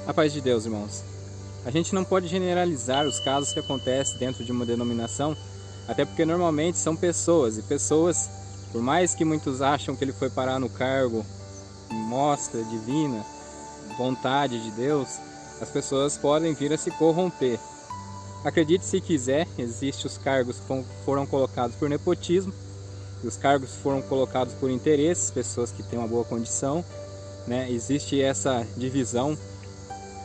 A paz de Deus, irmãos. A gente não pode generalizar os casos que acontecem dentro de uma denominação, até porque normalmente são pessoas, e pessoas, por mais que muitos acham que ele foi parar no cargo, mostra divina, vontade de Deus, as pessoas podem vir a se corromper. Acredite se quiser, existem os cargos que foram colocados por nepotismo, e os cargos foram colocados por interesses, pessoas que têm uma boa condição, né? Existe essa divisão.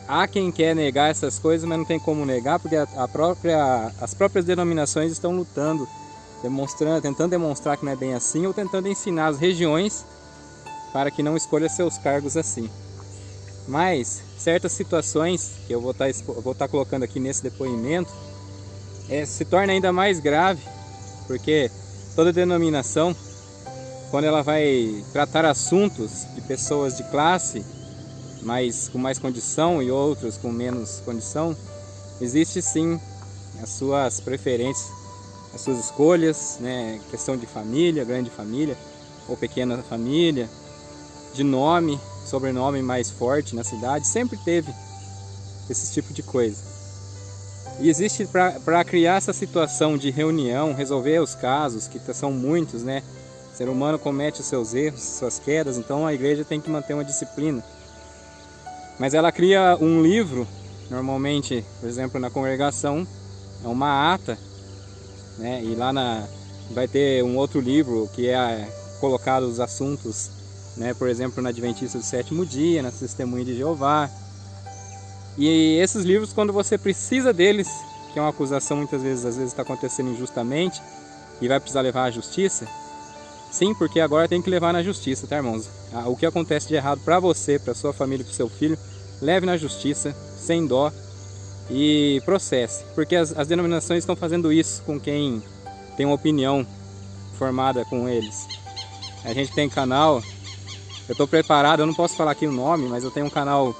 Há quem quer negar essas coisas, mas não tem como negar, porque as próprias denominações estão lutando, tentando demonstrar que não é bem assim, ou tentando ensinar as regiões para que não escolha seus cargos assim. Mas certas situações que eu vou estar colocando aqui nesse depoimento se torna ainda mais grave, porque toda denominação, quando ela vai tratar assuntos de pessoas de classe, com mais condição e outros com menos condição, existe sim as suas preferências, as suas escolhas, né? Questão de família, grande família ou pequena família, de nome, sobrenome mais forte na cidade, sempre teve esse tipo de coisa. E existe para criar essa situação de reunião, resolver os casos, que são muitos, né? O ser humano comete os seus erros, suas quedas, então a igreja tem que manter uma disciplina. Mas ela cria um livro, normalmente, por exemplo, na congregação, é uma ata, né? E lá vai ter um outro livro que é colocado os assuntos, né? Por exemplo, na Adventista do Sétimo Dia, na Testemunha de Jeová. E esses livros, quando você precisa deles, que é uma acusação muitas vezes, às vezes está acontecendo injustamente e vai precisar levar à justiça, sim, porque agora tem que levar na justiça, tá, irmãos? O que acontece de errado para você, para sua família, para seu filho, leve na justiça, sem dó, e processe. Porque as denominações estão fazendo isso com quem tem uma opinião formada com eles. A gente tem canal, eu estou preparado, eu não posso falar aqui o nome, mas eu tenho um canal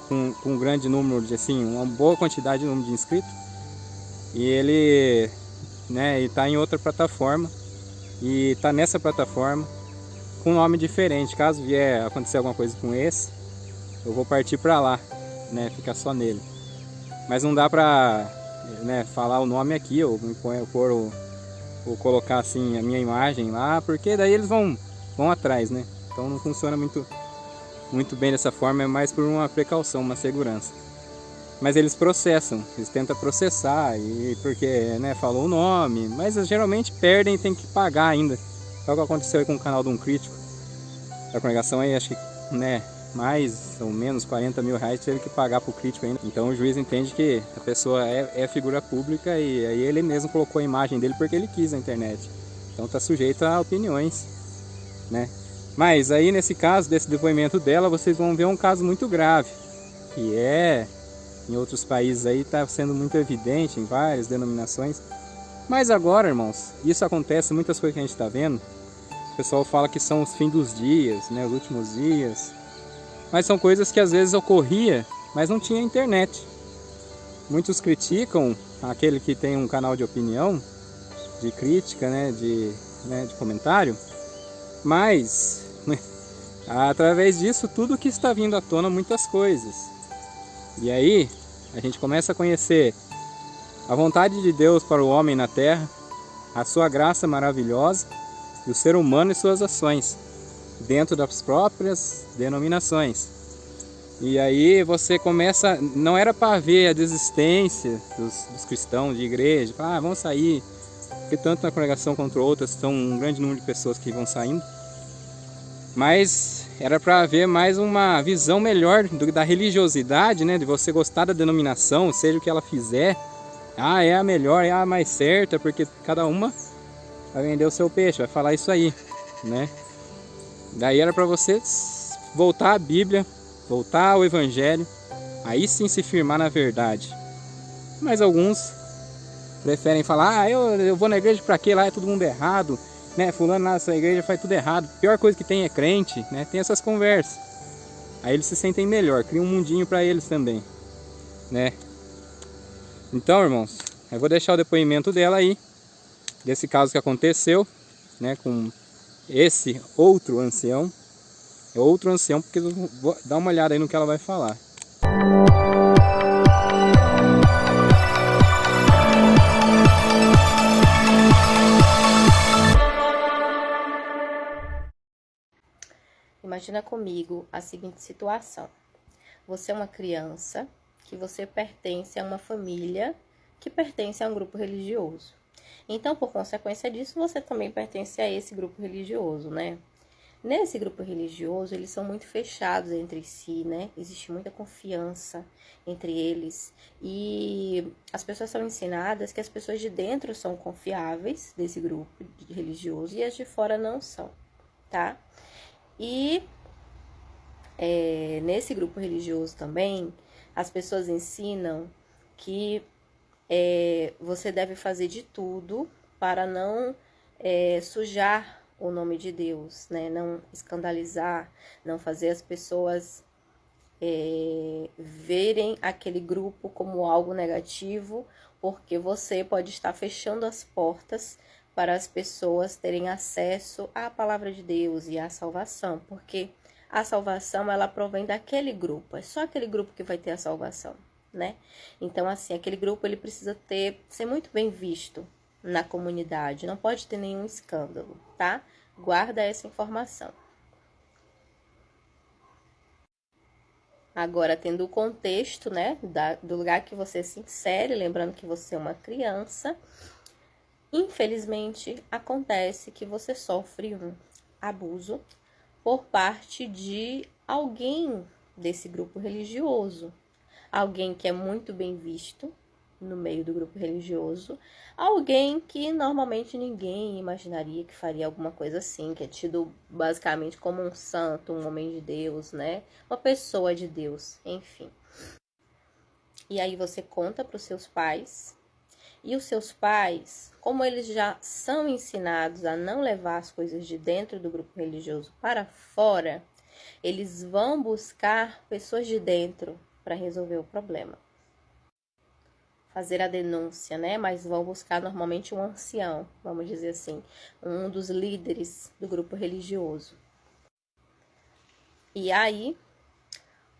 com um grande número, uma boa quantidade de número de inscritos. E ele está em outra plataforma. E está nessa plataforma com um nome diferente. Caso vier acontecer alguma coisa com esse, eu vou partir para lá, né? Ficar só nele. Mas não dá para falar o nome aqui, ou colocar assim a minha imagem lá, porque daí eles vão atrás, né? Então não funciona muito bem dessa forma, é mais por uma precaução, uma segurança. Mas eles processam, eles tentam processar, porque falou o nome, mas geralmente perdem e tem que pagar ainda. É o que aconteceu aí com o canal de um crítico da congregação, aí acho que mais ou menos 40 mil reais teve que pagar para o crítico ainda. Então o juiz entende que a pessoa é figura pública e aí ele mesmo colocou a imagem dele porque ele quis na internet. Então está sujeito a opiniões, né? Mas aí nesse caso, desse depoimento dela, vocês vão ver um caso muito grave, que em outros países aí está sendo muito evidente em várias denominações. Mas agora, irmãos, isso acontece, muitas coisas que a gente está vendo, o pessoal fala que são os fins dos dias, né, os últimos dias. Mas são coisas que às vezes ocorria, mas não tinha internet. Muitos criticam aquele que tem um canal de opinião, de crítica, de comentário, mas através disso tudo que está vindo à tona, muitas coisas. E aí a gente começa a conhecer a vontade de Deus para o homem na terra, a sua graça maravilhosa e o ser humano e suas ações dentro das próprias denominações. E aí você começa, não era para ver a desistência dos cristãos de igreja, vamos sair, porque tanto na congregação quanto outras são um grande número de pessoas que vão saindo, mas era para ver mais uma visão melhor da religiosidade, de você gostar da denominação, seja o que ela fizer, é a melhor, é a mais certa, porque cada uma vai vender o seu peixe, vai falar isso aí, né? Daí era para você voltar à Bíblia, voltar ao Evangelho, aí sim se firmar na verdade. Mas alguns preferem falar, eu vou na igreja para quê? Lá é todo mundo errado, fulano na sua igreja faz tudo errado, a pior coisa que tem é crente, tem essas conversas. Aí eles se sentem melhor, cria um mundinho para eles também, Então, irmãos, eu vou deixar o depoimento dela aí, desse caso que aconteceu, com esse outro ancião. É outro ancião, porque eu vou dar uma olhada aí no que ela vai falar. Imagina comigo a seguinte situação. Você é uma criança que você pertence a uma família que pertence a um grupo religioso. Então, por consequência disso, você também pertence a esse grupo religioso, né? Nesse grupo religioso, eles são muito fechados entre si, né? Existe muita confiança entre eles. E as pessoas são ensinadas que as pessoas de dentro são confiáveis desse grupo religioso e as de fora não são, tá? E nesse grupo religioso também, as pessoas ensinam que você deve fazer de tudo para não sujar o nome de Deus, né? Não escandalizar, não fazer as pessoas verem aquele grupo como algo negativo, porque você pode estar fechando as portas para as pessoas terem acesso à palavra de Deus e à salvação, porque a salvação ela provém daquele grupo, é só aquele grupo que vai ter a salvação, né? Então, assim, aquele grupo ele precisa ser muito bem visto na comunidade, não pode ter nenhum escândalo, tá? Guarda essa informação. Agora, tendo o contexto, né, do lugar que você se insere, lembrando que você é uma criança, infelizmente, acontece que você sofre um abuso por parte de alguém desse grupo religioso. Alguém que é muito bem visto no meio do grupo religioso. Alguém que normalmente ninguém imaginaria que faria alguma coisa assim, que é tido basicamente como um santo, um homem de Deus, né? Uma pessoa de Deus, enfim. E aí você conta para os seus pais. E os seus pais, como eles já são ensinados a não levar as coisas de dentro do grupo religioso para fora, eles vão buscar pessoas de dentro para resolver o problema. Fazer a denúncia, né? Mas vão buscar normalmente um ancião, vamos dizer assim, um dos líderes do grupo religioso. E aí,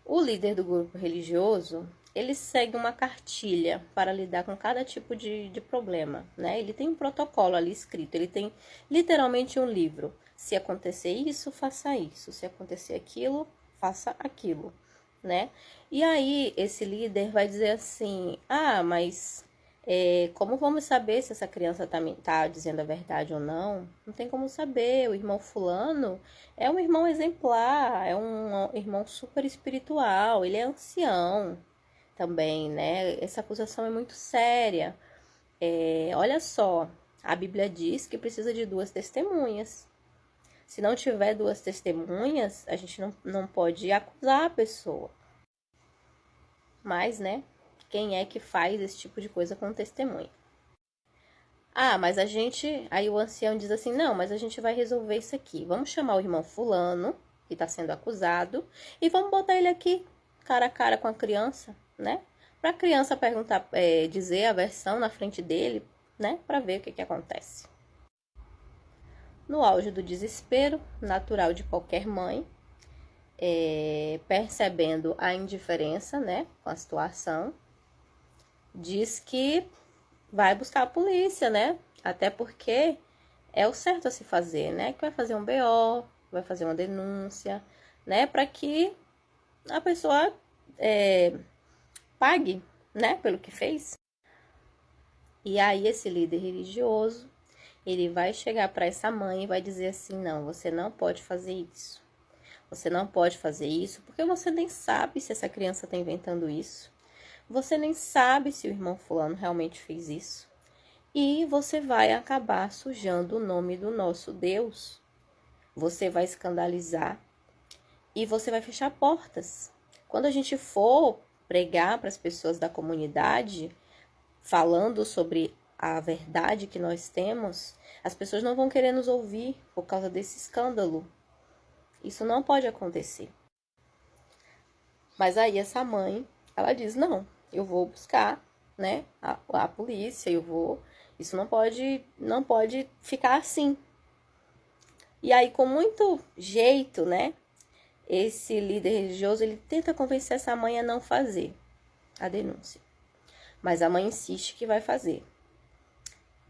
o líder do grupo religioso, ele segue uma cartilha para lidar com cada tipo de problema, né? Ele tem um protocolo ali escrito, ele tem literalmente um livro. Se acontecer isso, faça isso. Se acontecer aquilo, faça aquilo, né? E aí, esse líder vai dizer assim, mas como vamos saber se essa criança tá dizendo a verdade ou não? Não tem como saber, o irmão fulano é um irmão exemplar, é um irmão super espiritual, ele é ancião também, né? Essa acusação é muito séria. Olha só, a Bíblia diz que precisa de 2 testemunhas. Se não tiver 2 testemunhas, a gente não pode acusar a pessoa. Mas, né, quem é que faz esse tipo de coisa com testemunha? Mas a gente... Aí o ancião diz assim, não, mas a gente vai resolver isso aqui. Vamos chamar o irmão fulano, que está sendo acusado, e vamos botar ele aqui, cara a cara com a criança, né? Para a criança perguntar, dizer a versão na frente dele, né? Para ver o que acontece. No auge do desespero, natural de qualquer mãe, percebendo a indiferença, né, com a situação, diz que vai buscar a polícia, né? Até porque é o certo a se fazer, né? Que vai fazer um BO, vai fazer uma denúncia, né? Para que a pessoa pague, né? Pelo que fez. E aí esse líder religioso, ele vai chegar para essa mãe e vai dizer assim, não, você não pode fazer isso. Você não pode fazer isso porque você nem sabe se essa criança está inventando isso. Você nem sabe se o irmão fulano realmente fez isso. E você vai acabar sujando o nome do nosso Deus. Você vai escandalizar e você vai fechar portas. Quando a gente for pregar para as pessoas da comunidade, falando sobre a verdade que nós temos, as pessoas não vão querer nos ouvir por causa desse escândalo. Isso não pode acontecer. Mas aí essa mãe, ela diz, não, eu vou buscar, né, a polícia, isso não pode ficar assim. E aí, com muito jeito, né, esse líder religioso, ele tenta convencer essa mãe a não fazer a denúncia. Mas a mãe insiste que vai fazer.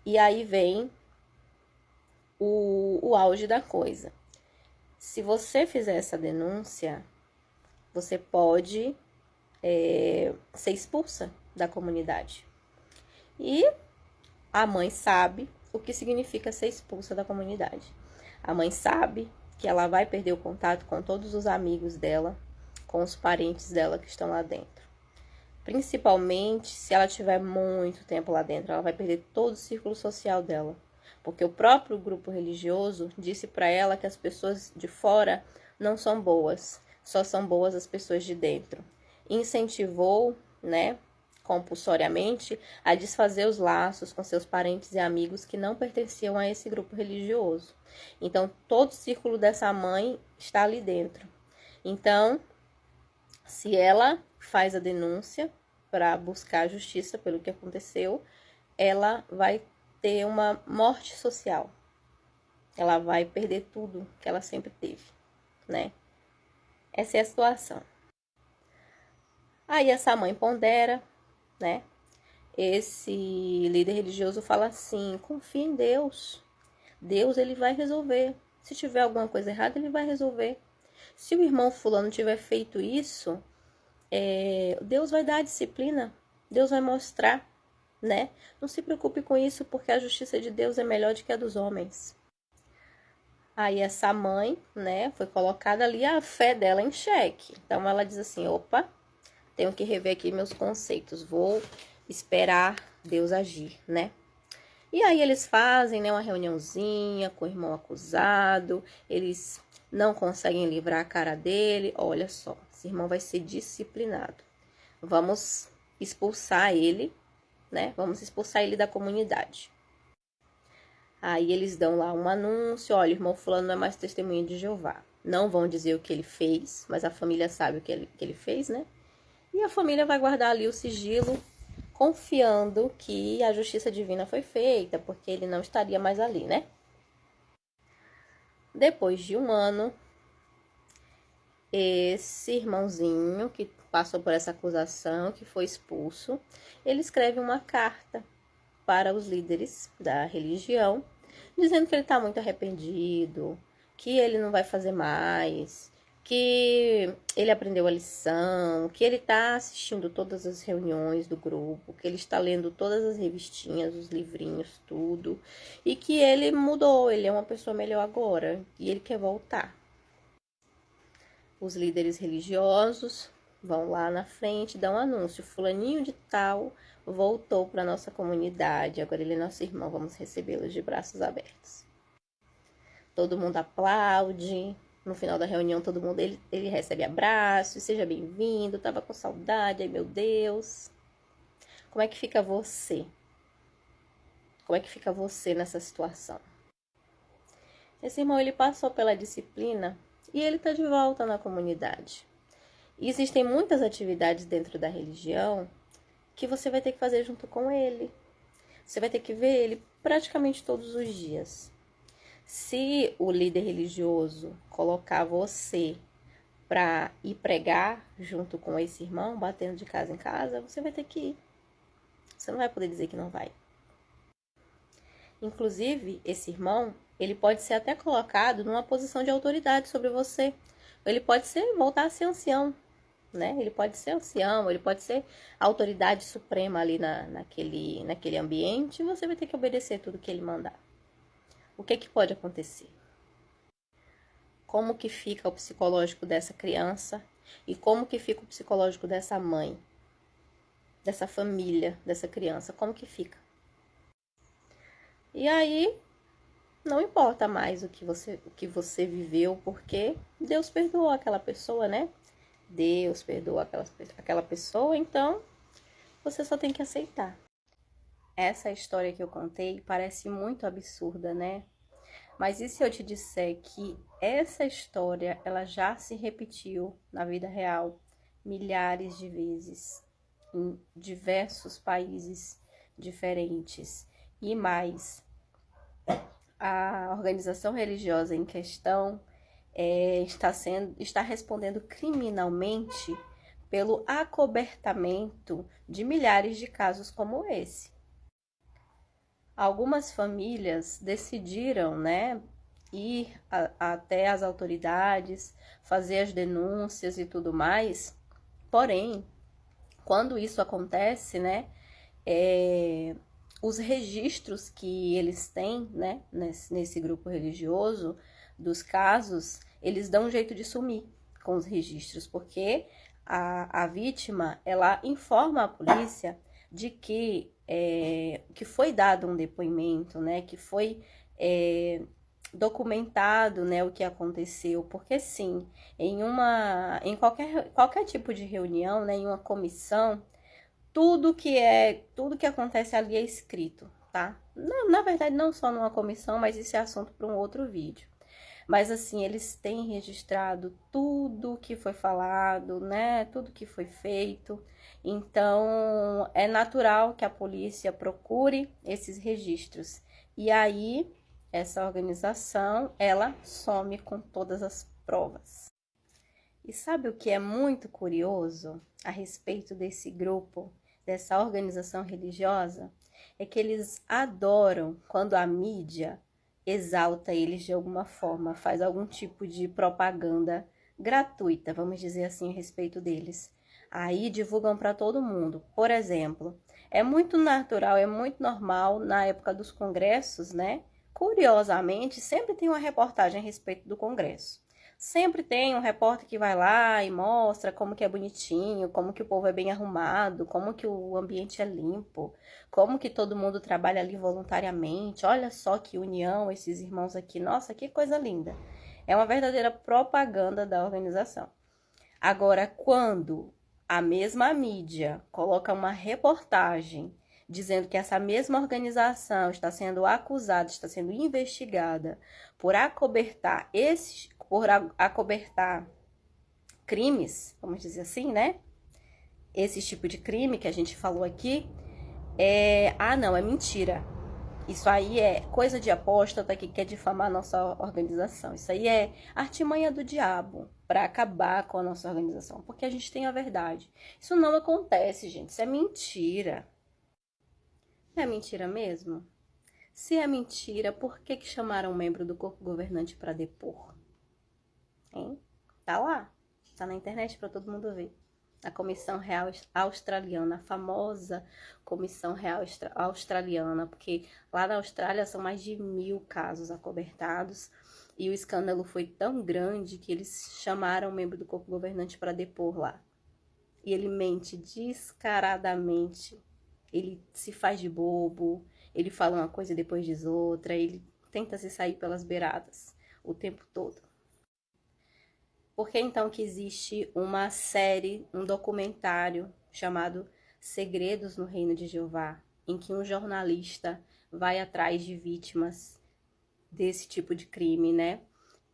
E aí vem o auge da coisa. Se você fizer essa denúncia, você pode ser expulsa da comunidade. E a mãe sabe o que significa ser expulsa da comunidade. A mãe sabe que ela vai perder o contato com todos os amigos dela, com os parentes dela que estão lá dentro. Principalmente se ela tiver muito tempo lá dentro, ela vai perder todo o círculo social dela. Porque o próprio grupo religioso disse para ela que as pessoas de fora não são boas, só são boas as pessoas de dentro. Incentivou, né, compulsoriamente, a desfazer os laços com seus parentes e amigos que não pertenciam a esse grupo religioso. Então, todo o círculo dessa mãe está ali dentro. Então, se ela faz a denúncia para buscar justiça pelo que aconteceu, ela vai ter uma morte social. Ela vai perder tudo que ela sempre teve, né? Essa é a situação. Aí essa mãe pondera, né? Esse líder religioso fala assim: confia em Deus. Deus, ele vai resolver. Se tiver alguma coisa errada, ele vai resolver. Se o irmão fulano tiver feito isso, Deus vai dar a disciplina. Deus vai mostrar, né? Não se preocupe com isso, porque a justiça de Deus é melhor do que a dos homens. Aí essa mãe, né, foi colocada ali a fé dela em xeque. Então ela diz assim: opa, tenho que rever aqui meus conceitos, vou esperar Deus agir, né? E aí eles fazem, né, uma reuniãozinha com o irmão acusado, eles não conseguem livrar a cara dele. Olha só, esse irmão vai ser disciplinado. Vamos expulsar ele, né? Vamos expulsar ele da comunidade. Aí eles dão lá um anúncio: olha, o irmão fulano não é mais testemunha de Jeová. Não vão dizer o que ele fez, mas a família sabe o que ele fez, né? E a família vai guardar ali o sigilo, confiando que a justiça divina foi feita, porque ele não estaria mais ali, né? Depois de um ano, esse irmãozinho que passou por essa acusação, que foi expulso, ele escreve uma carta para os líderes da religião, dizendo que ele está muito arrependido, que ele não vai fazer mais, que ele aprendeu a lição, que ele está assistindo todas as reuniões do grupo, que ele está lendo todas as revistinhas, os livrinhos, tudo, e que ele mudou, ele é uma pessoa melhor agora, e ele quer voltar. Os líderes religiosos vão lá na frente, dão um anúncio: fulaninho de tal voltou para nossa comunidade, agora ele é nosso irmão, vamos recebê-lo de braços abertos. Todo mundo aplaude. No final da reunião, todo mundo, ele recebe abraços: seja bem-vindo, tava com saudade, ai meu Deus. Como é que fica você? Como é que fica você nessa situação? Esse irmão, ele passou pela disciplina e ele está de volta na comunidade. E existem muitas atividades dentro da religião que você vai ter que fazer junto com ele. Você vai ter que ver ele praticamente todos os dias. Se o líder religioso colocar você para ir pregar junto com esse irmão, batendo de casa em casa, você vai ter que ir. Você não vai poder dizer que não vai. Inclusive, esse irmão, ele pode ser até colocado numa posição de autoridade sobre você. Ele pode voltar a ser ancião, né? Ele pode ser ancião, ele pode ser a autoridade suprema ali naquele ambiente, e você vai ter que obedecer tudo que ele mandar. O que pode acontecer? Como que fica o psicológico dessa criança e como que fica o psicológico dessa mãe, dessa família, dessa criança? Como que fica? E aí, não importa mais o que você viveu, porque Deus perdoou aquela pessoa, né? Deus perdoou aquela pessoa, então você só tem que aceitar. Essa história que eu contei parece muito absurda, né? Mas e se eu te disser que essa história, ela já se repetiu na vida real milhares de vezes, em diversos países diferentes? E mais, a organização religiosa em questão, está respondendo criminalmente pelo acobertamento de milhares de casos como esse. Algumas famílias decidiram, né, ir até as autoridades, fazer as denúncias e tudo mais. Porém, quando isso acontece, né, os registros que eles têm, né, nesse grupo religioso, dos casos, eles dão um jeito de sumir com os registros, porque a vítima, ela informa a polícia de que foi dado um depoimento, né, que foi documentado, né, o que aconteceu, porque sim, em qualquer tipo de reunião, né, em uma comissão, tudo que acontece ali é escrito, tá? Na verdade, não só numa comissão, mas isso é assunto para um outro vídeo. Mas assim, eles têm registrado tudo que foi falado, né? Tudo que foi feito. Então, é natural que a polícia procure esses registros. E aí, essa organização, ela some com todas as provas. E sabe o que é muito curioso a respeito desse grupo, dessa organização religiosa? É que eles adoram quando a mídia exalta eles de alguma forma, faz algum tipo de propaganda gratuita, vamos dizer assim, a respeito deles. Aí divulgam para todo mundo. Por exemplo, é muito natural, é muito normal na época dos congressos, né? Curiosamente, sempre tem uma reportagem a respeito do congresso. Sempre tem um repórter que vai lá e mostra como que é bonitinho, como que o povo é bem arrumado, como que o ambiente é limpo, como que todo mundo trabalha ali voluntariamente. Olha só que união esses irmãos aqui. Nossa, que coisa linda. É uma verdadeira propaganda da organização. Agora, quando a mesma mídia coloca uma reportagem dizendo que essa mesma organização está sendo acusada, está sendo investigada por acobertar crimes, vamos dizer assim, né? Esse tipo de crime que a gente falou aqui, não, é mentira. Isso aí é coisa de apóstata que quer difamar a nossa organização. Isso aí é artimanha do diabo para acabar com a nossa organização, porque a gente tem a verdade. Isso não acontece, gente. Isso é mentira. É mentira mesmo? Se é mentira, por que chamaram um membro do corpo governante para depor? Hein? Tá lá. Tá na internet para todo mundo ver. A Comissão Real Australiana, a famosa Comissão Real Australiana, porque lá na Austrália são mais de 1000 casos acobertados e o escândalo foi tão grande que eles chamaram um membro do corpo governante para depor lá. E ele mente descaradamente, ele se faz de bobo, ele fala uma coisa e depois diz outra, ele tenta se sair pelas beiradas o tempo todo. Por que então que existe uma série, um documentário chamado Segredos no Reino de Jeová, em que um jornalista vai atrás de vítimas desse tipo de crime, né?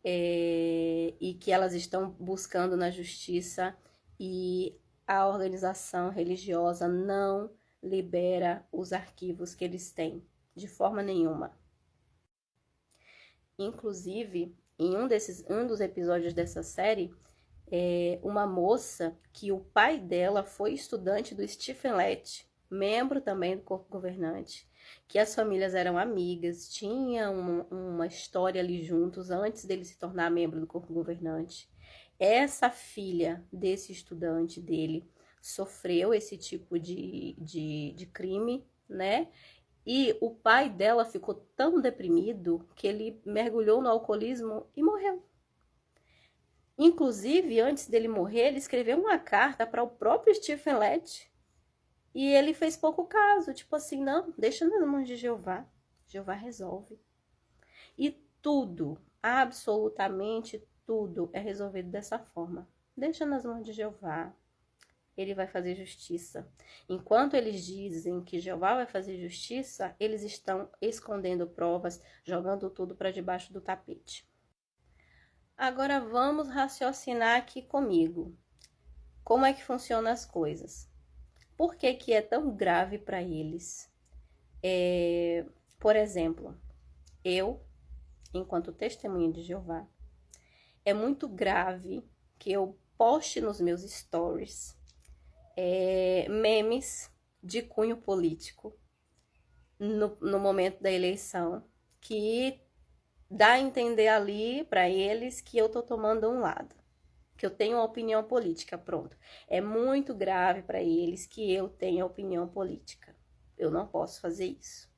E que elas estão buscando na justiça e a organização religiosa não libera os arquivos que eles têm, de forma nenhuma. Inclusive, em um dos episódios dessa série, uma moça que o pai dela foi estudante do Stephen Lett, membro também do corpo governante, que as famílias eram amigas, tinham uma história ali juntos antes dele se tornar membro do corpo governante. Essa filha desse estudante dele sofreu esse tipo de crime, né? E o pai dela ficou tão deprimido que ele mergulhou no alcoolismo e morreu. Inclusive, antes dele morrer, ele escreveu uma carta para o próprio Stephen Lett. E ele fez pouco caso, tipo assim, não, deixa nas mãos de Jeová. Jeová resolve. E tudo, absolutamente tudo é resolvido dessa forma. Deixa nas mãos de Jeová. Ele vai fazer justiça. Enquanto eles dizem que Jeová vai fazer justiça, eles estão escondendo provas, jogando tudo para debaixo do tapete. Agora vamos raciocinar aqui comigo. Como é que funcionam as coisas? Por que que é tão grave para eles? Por exemplo, eu, enquanto testemunha de Jeová, é muito grave que eu poste nos meus stories memes de cunho político no momento da eleição, que dá a entender ali para eles que eu tô tomando um lado, que eu tenho uma opinião política, pronto. É muito grave para eles que eu tenha opinião política. Eu não posso fazer isso.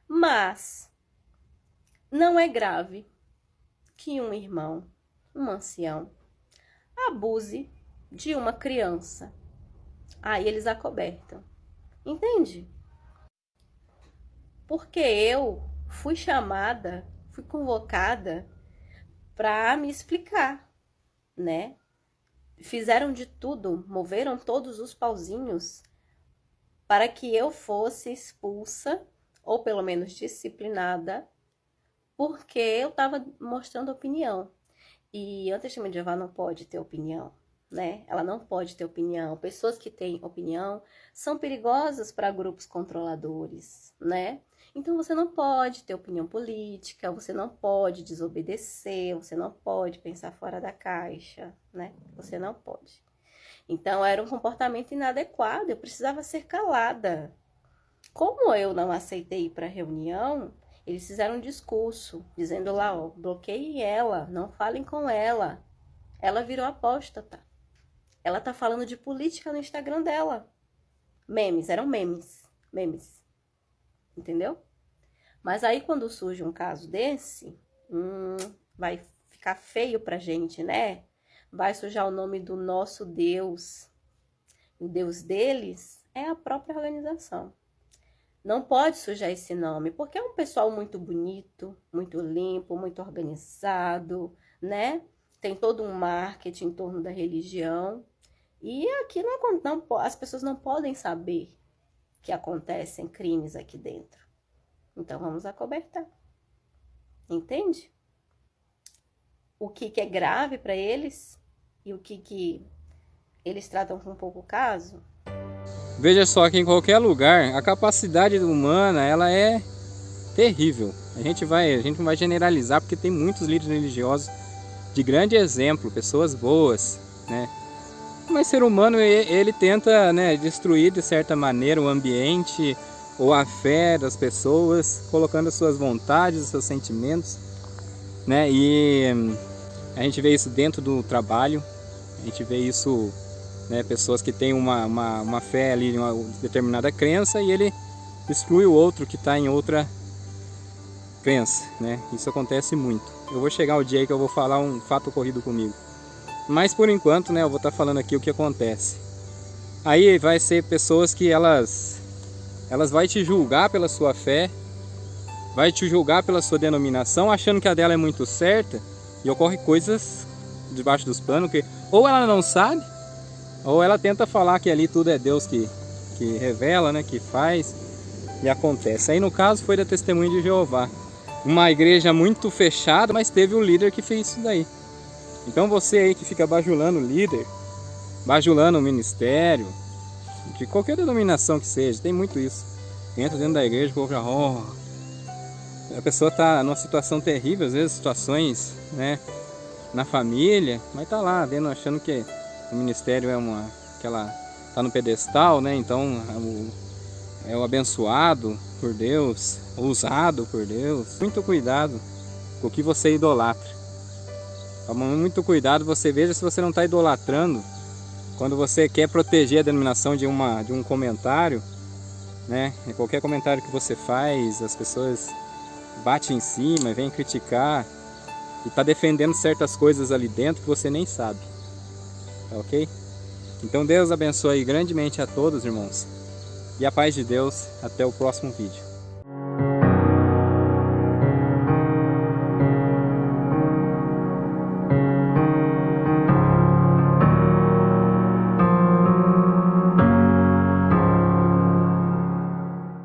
Mas não é grave que um irmão, um ancião, abuse de uma criança. Aí eles acobertam. Entende? Porque eu fui chamada, fui convocada para me explicar, né? Fizeram de tudo, moveram todos os pauzinhos para que eu fosse expulsa, ou pelo menos disciplinada, porque eu estava mostrando opinião. E a testemunha de Jeová não pode ter opinião, né? Ela não pode ter opinião. Pessoas que têm opinião são perigosas para grupos controladores, né? Então você não pode ter opinião política, você não pode desobedecer, você não pode pensar fora da caixa, né? Você não pode. Então era um comportamento inadequado, eu precisava ser calada. Como eu não aceitei ir para a reunião, eles fizeram um discurso, dizendo lá, ó, bloqueiem ela, não falem com ela. Ela virou apóstata. Ela tá falando de política no Instagram dela. Memes, eram memes. Entendeu? Mas aí quando surge um caso desse, vai ficar feio pra gente, né? Vai sujar o nome do nosso Deus. O Deus deles é a própria organização. Não pode sujar esse nome, porque é um pessoal muito bonito, muito limpo, muito organizado, né? Tem todo um marketing em torno da religião. E aqui as pessoas não podem saber que acontecem crimes aqui dentro. Então vamos acobertar. Entende? O que é grave para eles e o que eles tratam com pouco caso. Veja só que em qualquer lugar a capacidade humana ela é terrível. A gente não vai generalizar porque tem muitos líderes religiosos de grande exemplo, pessoas boas, né? Mas ser humano ele tenta, né, destruir de certa maneira o ambiente ou a fé das pessoas, colocando as suas vontades, os seus sentimentos, né? E a gente vê isso dentro do trabalho, a gente vê isso, né, pessoas que têm uma fé ali, uma determinada crença, e ele exclui o outro que está em outra crença, né? Isso acontece muito. Eu vou chegar o dia aí que eu vou falar um fato ocorrido comigo. Mas por enquanto, né, eu vou estar falando aqui o que acontece. Aí vai ser pessoas que elas vão te julgar pela sua fé, vai te julgar pela sua denominação, achando que a dela é muito certa, e ocorre coisas debaixo dos panos que ou ela não sabe, ou ela tenta falar que ali tudo é Deus que revela, né, que faz e acontece. Aí no caso foi da Testemunha de Jeová, uma igreja muito fechada, mas teve um líder que fez isso daí. Então você aí que fica bajulando o líder, bajulando o ministério, de qualquer denominação que seja, tem muito isso. Entra dentro da igreja, o povo já, a pessoa está numa situação terrível, às vezes situações, né, na família, mas tá lá, vendo, achando que o ministério é que ela tá no pedestal, né, então é o abençoado por Deus, o usado por Deus. Muito cuidado com o que você idolatra. Toma muito cuidado, você veja se você não está idolatrando quando você quer proteger a denominação de um comentário, né? Qualquer comentário que você faz, as pessoas batem em cima, vêm criticar e está defendendo certas coisas ali dentro que você nem sabe, tá ok? Então Deus abençoe grandemente a todos, irmãos, e a paz de Deus. Até o próximo vídeo.